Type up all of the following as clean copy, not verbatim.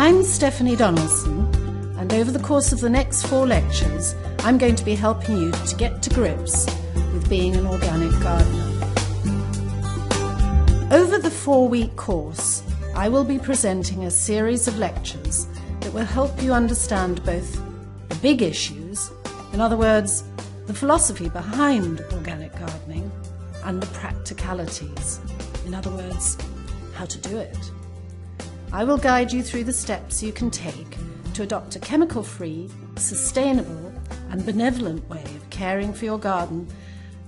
I'm Stephanie Donaldson, and over the course of the next 4 lectures, I'm going to be helping you to get to grips with being an organic gardener. Over the 4-week course, I will be presenting a series of lectures that will help you understand both the big issues, in other words, the philosophy behind organic gardening, and the practicalities, in other words, how to do it. I will guide you through the steps you can take to adopt a chemical-free, sustainable and benevolent way of caring for your garden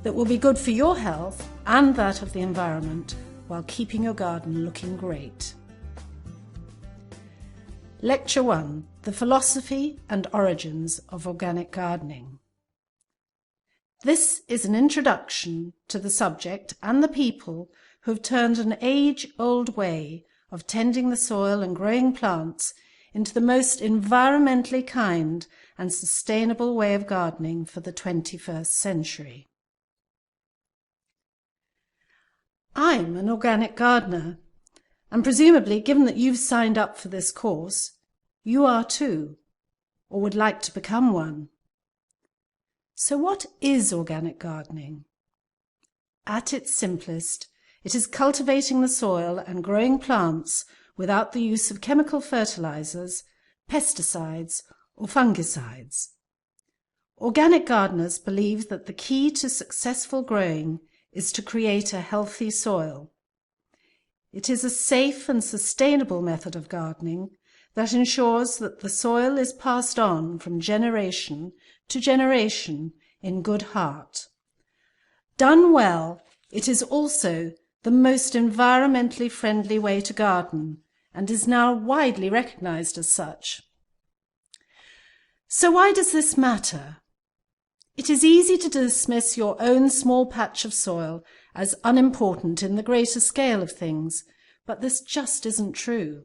that will be good for your health and that of the environment while keeping your garden looking great. Lecture 1: The Philosophy and Origins of Organic Gardening. This is an introduction to the subject and the people who have turned an age-old way of tending the soil and growing plants into the most environmentally kind and sustainable way of gardening for the 21st century. I'm an organic gardener, and presumably, given that you've signed up for this course, you are too, or would like to become one. So what is organic gardening? At its simplest, it is cultivating the soil and growing plants without the use of chemical fertilizers, pesticides, or fungicides. Organic gardeners believe that the key to successful growing is to create a healthy soil. It is a safe and sustainable method of gardening that ensures that the soil is passed on from generation to generation in good heart. Done well, it is also the most environmentally friendly way to garden and is now widely recognized as such. So why does this matter? It is easy to dismiss your own small patch of soil as unimportant in the greater scale of things, but this just isn't true.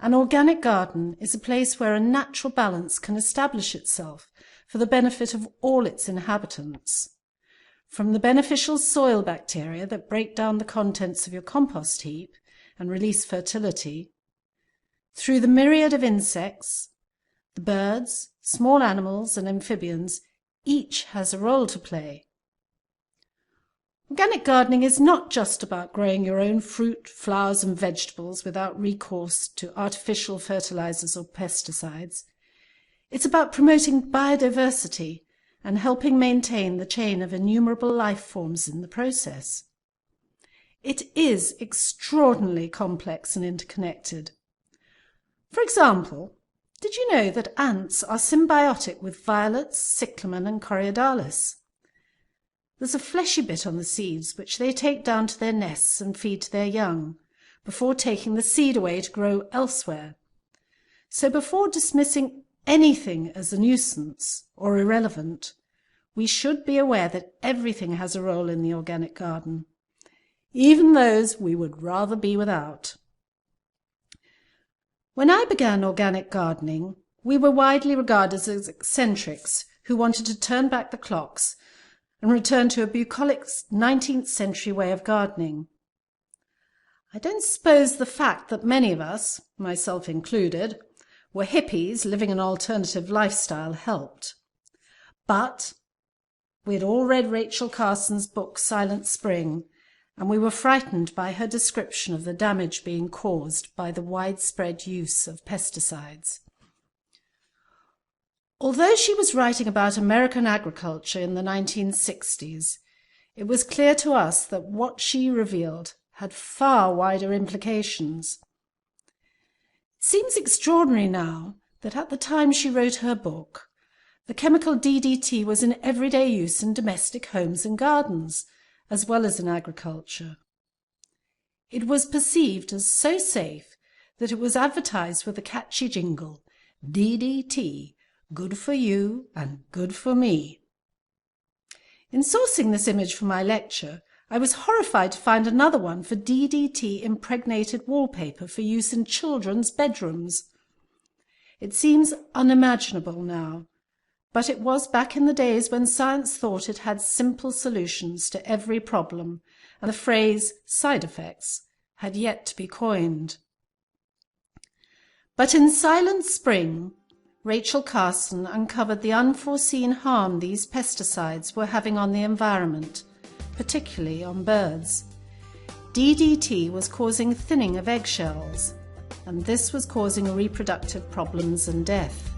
An organic garden is a place where a natural balance can establish itself for the benefit of all its inhabitants. From the beneficial soil bacteria that break down the contents of your compost heap and release fertility, through the myriad of insects, the birds, small animals and amphibians, each has a role to play. Organic gardening is not just about growing your own fruit, flowers and vegetables without recourse to artificial fertilizers or pesticides. It's about promoting biodiversity and helping maintain the chain of innumerable life forms in the process. It is extraordinarily complex and interconnected. For example, did you know that ants are symbiotic with violets, cyclamen and coreodalis? There's a fleshy bit on the seeds which they take down to their nests and feed to their young, before taking the seed away to grow elsewhere. So before dismissing anything as a nuisance or irrelevant, we should be aware that everything has a role in the organic garden, even those we would rather be without. When I began organic gardening, we were widely regarded as eccentrics who wanted to turn back the clocks and return to a bucolic 19th century way of gardening. I don't suppose the fact that many of us, myself included, were hippies living an alternative lifestyle helped. But we had all read Rachel Carson's book Silent Spring, and we were frightened by her description of the damage being caused by the widespread use of pesticides. Although she was writing about American agriculture in the 1960s, it was clear to us that what she revealed had far wider implications. It seems extraordinary now that at the time she wrote her book, the chemical DDT was in everyday use in domestic homes and gardens, as well as in agriculture. It was perceived as so safe that it was advertised with a catchy jingle, DDT, good for you and good for me. In sourcing this image for my lecture, I was horrified to find another one for DDT-impregnated wallpaper for use in children's bedrooms. It seems unimaginable now, but it was back in the days when science thought it had simple solutions to every problem, and the phrase side effects had yet to be coined. But in Silent Spring, Rachel Carson uncovered the unforeseen harm these pesticides were having on the environment, particularly on birds. DDT was causing thinning of eggshells, and this was causing reproductive problems and death.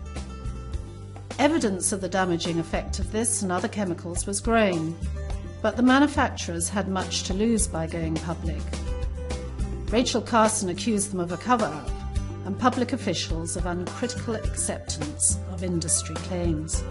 Evidence of the damaging effect of this and other chemicals was growing, but the manufacturers had much to lose by going public. Rachel Carson accused them of a cover-up, and public officials of uncritical acceptance of industry claims.